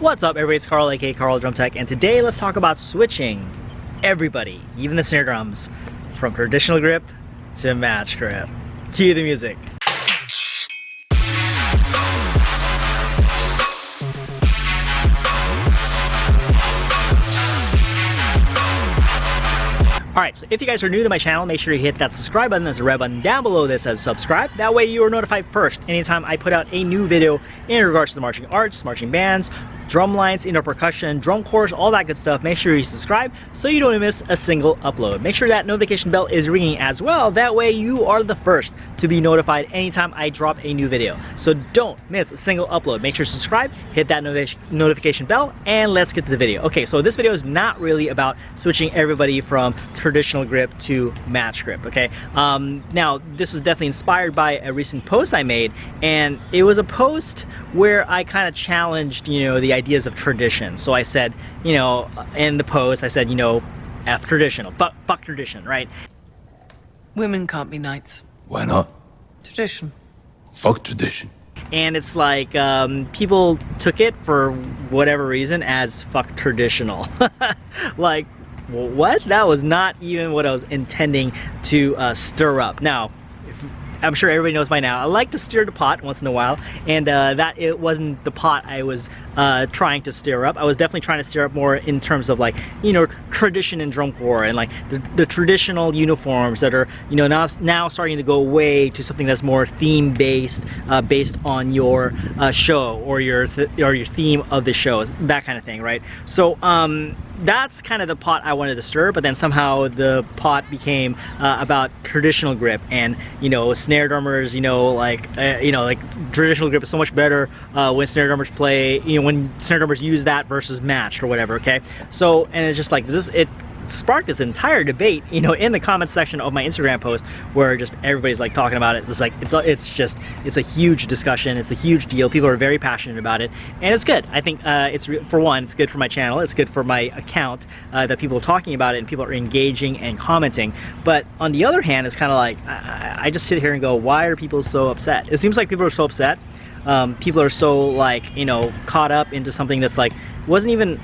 What's up everybody, it's Carl aka Carl Drum Tech, and today let's talk about switching everybody, even the snare drums, from traditional grip to match grip. Cue the music. Alright, so if you guys are new to my channel, make sure you hit that subscribe button. There's a red button down below that says subscribe. That way you are notified first anytime I put out a new video in regards to the marching arts, marching bands, drum lines, indoor percussion, drum corps, all that good stuff. Make sure you subscribe so you don't miss a single upload. Make sure that notification bell is ringing as well. That way you are the first to be notified anytime I drop a new video. So don't miss a single upload. Make sure to subscribe, hit that notification bell, and let's get to the video. Okay, so this video is not really about switching everybody from traditional grip to match grip, okay? Now, this was definitely inspired by a recent post I made, and it was a post where I kind of challenged, the ideas of tradition. So I said, in the post, I said, F traditional, fuck tradition, right? Women can't be knights. Why not? Tradition. Fuck tradition. And it's like, people took it for whatever reason as fuck traditional. Like, well, what? That was not even what I was intending to stir up. Now, I'm sure everybody knows by now, I like to stir the pot once in a while, and that it wasn't the pot I was trying to stir up. I was definitely trying to stir up more in terms of like, tradition in drum corps and like the traditional uniforms that are, now starting to go away to something that's more theme based, based on your show or your theme of the show, that kind of thing, right? So that's kind of the pot I wanted to stir, but then somehow the pot became about traditional grip and snare drummers, like traditional grip is so much better when snare drummers play, when snare drummers use that versus matched or whatever, okay? So, and it's just like this, it sparked this entire debate, in the comments section of my Instagram post, where just everybody's like talking about it. It's like it's a huge discussion. It's a huge deal. People are very passionate about it, and it's good. I think for one, it's good for my channel. It's good for my account that people are talking about it and people are engaging and commenting. But on the other hand, it's kind of like I just sit here and go, why are people so upset? It seems like people are so upset. People are so like caught up into something that's like I wasn't even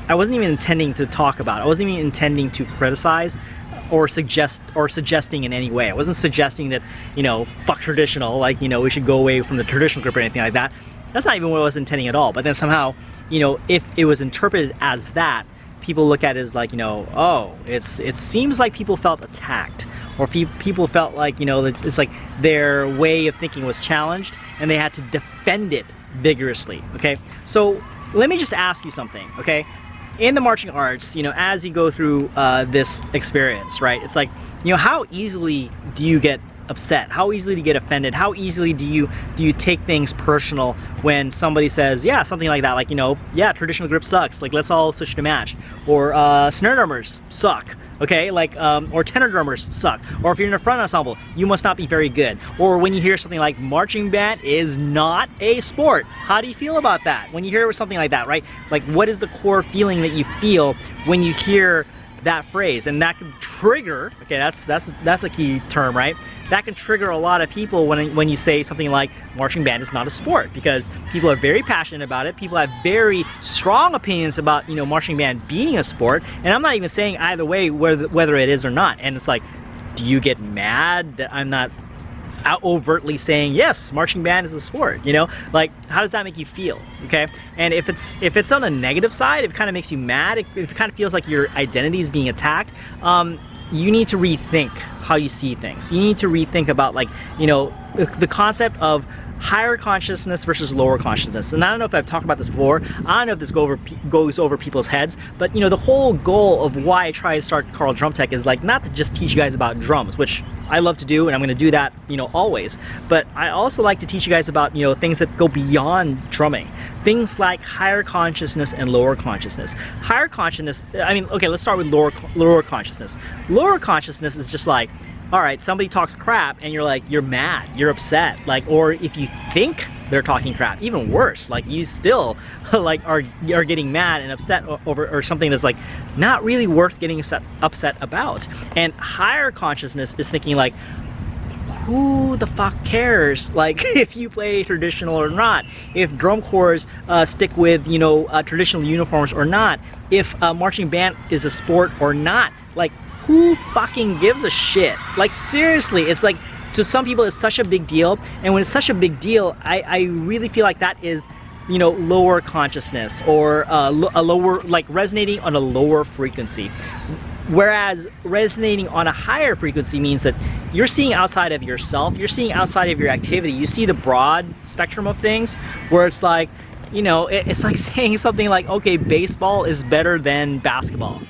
intending to talk about. I wasn't even intending to criticize or suggesting in any way. I wasn't suggesting that fuck traditional, like we should go away from the traditional grip or anything like that. That's not even what I was intending at all. But then somehow if it was interpreted as that, people look at it as like oh, it seems like people felt attacked, or people felt like it's like their way of thinking was challenged and they had to defend it vigorously. Okay, so let me just ask you something, okay? In the marching arts, as you go through this experience, right? It's like, how easily do you get upset? How easily do you get offended? How easily do you take things personal when somebody says, yeah, something like that, like, yeah, traditional grip sucks, like let's all switch to match, or snare drummers suck, okay, like, or tenor drummers suck, or if you're in a front ensemble, you must not be very good, or when you hear something like marching band is not a sport, how do you feel about that? When you hear something like that, right? Like, what is the core feeling that you feel when you hear that phrase? And that can trigger, okay, that's a key term, right? That can trigger a lot of people when you say something like marching band is not a sport, because people are very passionate about it. People have very strong opinions about marching band being a sport, and I'm not even saying either way whether it is or not. And it's like, do you get mad that I'm not overtly saying yes, marching band is a sport? Like, how does that make you feel? Okay, and if it's on a negative side, it kind of makes you mad. It kind of feels like your identity is being attacked. You need to rethink how you see things. You need to rethink about, like, the concept of higher consciousness versus lower consciousness. And I don't know if I've talked about this before. I don't know if this goes over people's heads, but the whole goal of why I try to start Carl Drum Tech is like not to just teach you guys about drums, which I love to do, and I'm going to do that always, but I also like to teach you guys about things that go beyond drumming, things like higher consciousness and lower consciousness. Higher consciousness, I mean, okay, let's start with lower consciousness. Lower consciousness is just like, all right, somebody talks crap and you're mad, you're upset, like, or if you think they're talking crap, even worse, like you still like are getting mad and upset over something that's like not really worth getting upset about. And higher consciousness is thinking like, who the fuck cares, like, if you play traditional or not, if drum corps stick with, you know, traditional uniforms or not, if marching band is a sport or not. Like, who fucking gives a shit? Like, seriously, it's like, to some people it's such a big deal, and when it's such a big deal, I really feel like that is, you know, lower consciousness, or a lower, like, resonating on a lower frequency. Whereas resonating on a higher frequency means that you're seeing outside of yourself, you're seeing outside of your activity, you see the broad spectrum of things, where it's like, you know, it's like saying something like, okay, baseball is better than basketball.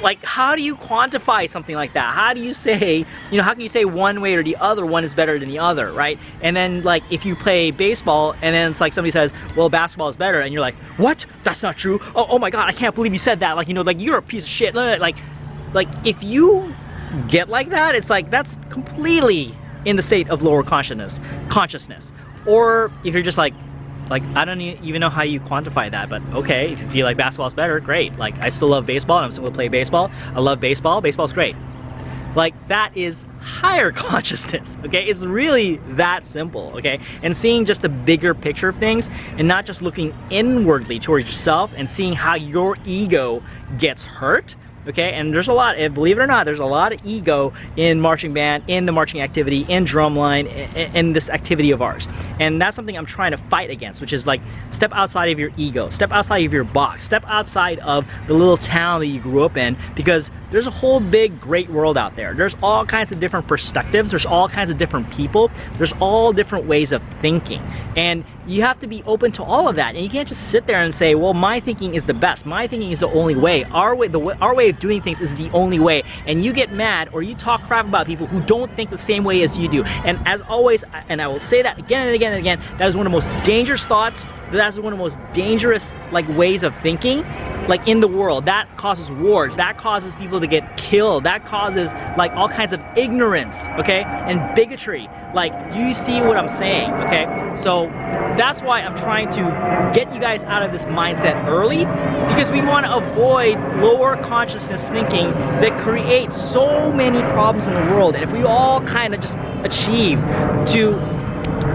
Like, how do you quantify something like that? How do you say, you know, how can you say one way or the other one is better than the other, right? And then, like, if you play baseball and then it's like somebody says, well, basketball is better, and you're like, what? That's not true. Oh my God, I can't believe you said that. Like, you know, like, you're a piece of shit. Like if you get like that, it's like, that's completely in the state of lower consciousness. Or if you're just like, I don't even know how you quantify that, but okay, if you feel like basketball's better, great. Like, I still love baseball, and I'm still gonna play baseball. I love baseball, baseball's great. Like, that is higher consciousness, okay? It's really that simple, okay? And seeing just the bigger picture of things, and not just looking inwardly towards yourself and seeing how your ego gets hurt, okay? And there's a lot, believe it or not, there's a lot of ego in marching band, in the marching activity, in drumline, in this activity of ours. And that's something I'm trying to fight against, which is like, step outside of your ego, step outside of your box, step outside of the little town that you grew up in, because there's a whole big great world out there. There's all kinds of different perspectives, there's all kinds of different people, there's all different ways of thinking, and you have to be open to all of that. And you can't just sit there and say, well, my thinking is the best, my thinking is the only way, our way of doing things is the only way, and you get mad or you talk crap about people who don't think the same way as you do. And as always, and I will say that again and again and again, that is one of the most dangerous thoughts, that is one of the most dangerous, like, ways of thinking, like, in the world. That causes wars, that causes people to get killed, that causes, like, all kinds of ignorance, okay, and bigotry. Like, do you see what I'm saying? Okay, so that's why I'm trying to get you guys out of this mindset early, because we want to avoid lower consciousness thinking that creates so many problems in the world. And if we all kind of just achieve to,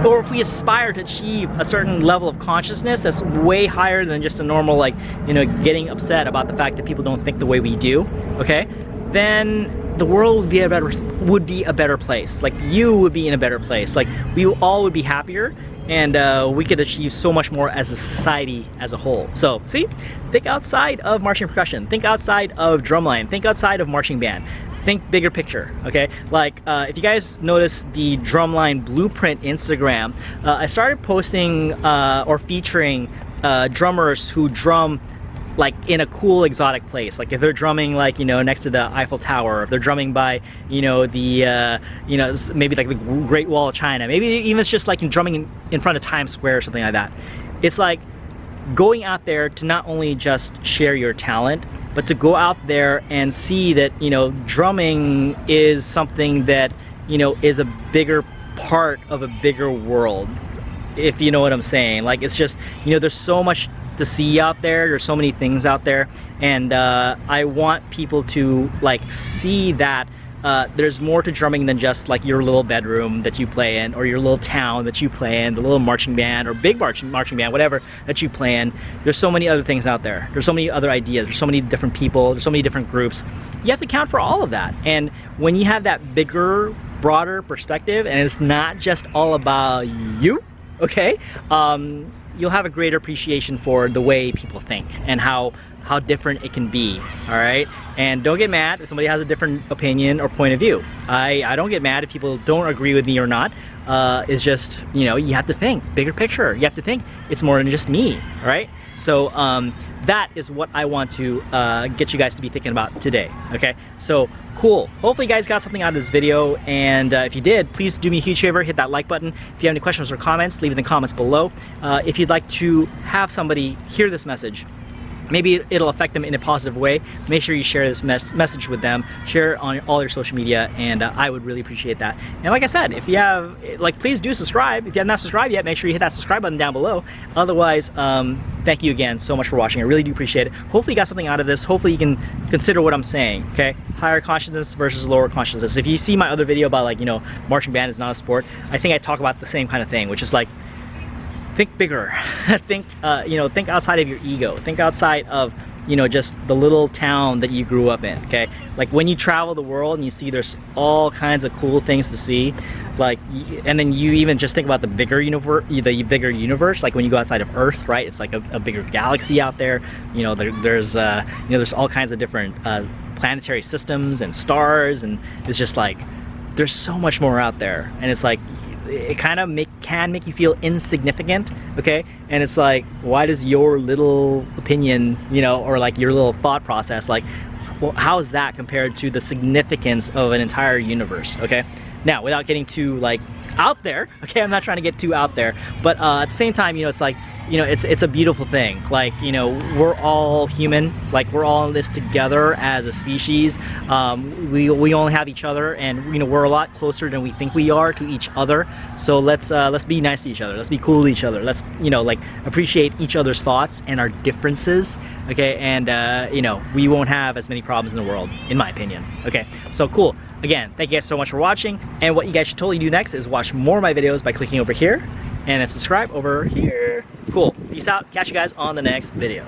or if we aspire to achieve a certain level of consciousness that's way higher than just a normal, like, you know, getting upset about the fact that people don't think the way we do, okay, then the world would be a better place. Like, you would be in a better place. Like, we all would be happier, and we could achieve so much more as a society as a whole. So, see, think outside of marching percussion, think outside of drumline, think outside of marching band. Think bigger picture, okay? Like, if you guys notice the Drumline Blueprint Instagram, I started posting or featuring drummers who drum, like, in a cool exotic place. Like, if they're drumming, like, you know, next to the Eiffel Tower, if they're drumming by, you know, the you know, maybe like the Great Wall of China, maybe even it's just like drumming in front of Times Square or something like that. It's like going out there to not only just share your talent, but to go out there and see that, you know, drumming is something that, you know, is a bigger part of a bigger world, if you know what I'm saying. Like, it's just, you know, there's so much to see out there, there's so many things out there, and I want people to, like, see that there's more to drumming than just, like, your little bedroom that you play in, or your little town that you play in, the little marching band or big marching band, whatever that you play in. There's so many other things out there. There's so many other ideas. There's so many different people. There's so many different groups. You have to account for all of that. And when you have that bigger, broader perspective, and it's not just all about you, okay, you'll have a greater appreciation for the way people think and how different it can be, all right? And don't get mad if somebody has a different opinion or point of view. I don't get mad if people don't agree with me or not. It's just, you know, you have to think bigger picture. You have to think it's more than just me, all right? So that is what I want to get you guys to be thinking about today, okay? So cool. Hopefully you guys got something out of this video, and if you did, please do me a huge favor, hit that like button. If you have any questions or comments, leave it in the comments below. If you'd like to have somebody hear this message, maybe it'll affect them in a positive way. Make sure you share this message with them, share it on all your social media, and I would really appreciate that. And like I said, if you have, like, please do subscribe. If you have not subscribed yet, make sure you hit that subscribe button down below. Otherwise, thank you again so much for watching. I really do appreciate it. Hopefully you got something out of this. Hopefully you can consider what I'm saying, okay? Higher consciousness versus lower consciousness. If you see my other video about, like, you know, marching band is not a sport, I think I talk about the same kind of thing, which is like, think bigger. Think, you know, think outside of your ego. Think outside of, you know, just the little town that you grew up in, okay? Like when you travel the world and you see there's all kinds of cool things to see, like, and then you even just think about the bigger universe, like when you go outside of Earth, right? It's like a bigger galaxy out there. You know, there's you know, there's all kinds of different planetary systems and stars, and it's just like, there's so much more out there, and it's like, it kind of can make you feel insignificant, okay? And it's like, why does your little opinion, you know, or like your little thought process, like, well, how is that compared to the significance of an entire universe, okay? Now, without getting too, like, out there, okay, I'm not trying to get too out there, but at the same time, you know, it's like, you know, it's a beautiful thing. Like, you know, we're all human, like, we're all in this together as a species. We only have each other, and, you know, we're a lot closer than we think we are to each other. So let's be nice to each other. Let's be cool to each other. Let's, you know, like, appreciate each other's thoughts and our differences, okay? And you know, we won't have as many problems in the world, in my opinion. Okay, so cool. Again, thank you guys so much for watching, and what you guys should totally do next is watch more of my videos by clicking over here and then subscribe over here. Cool. Peace out. Catch you guys on the next video.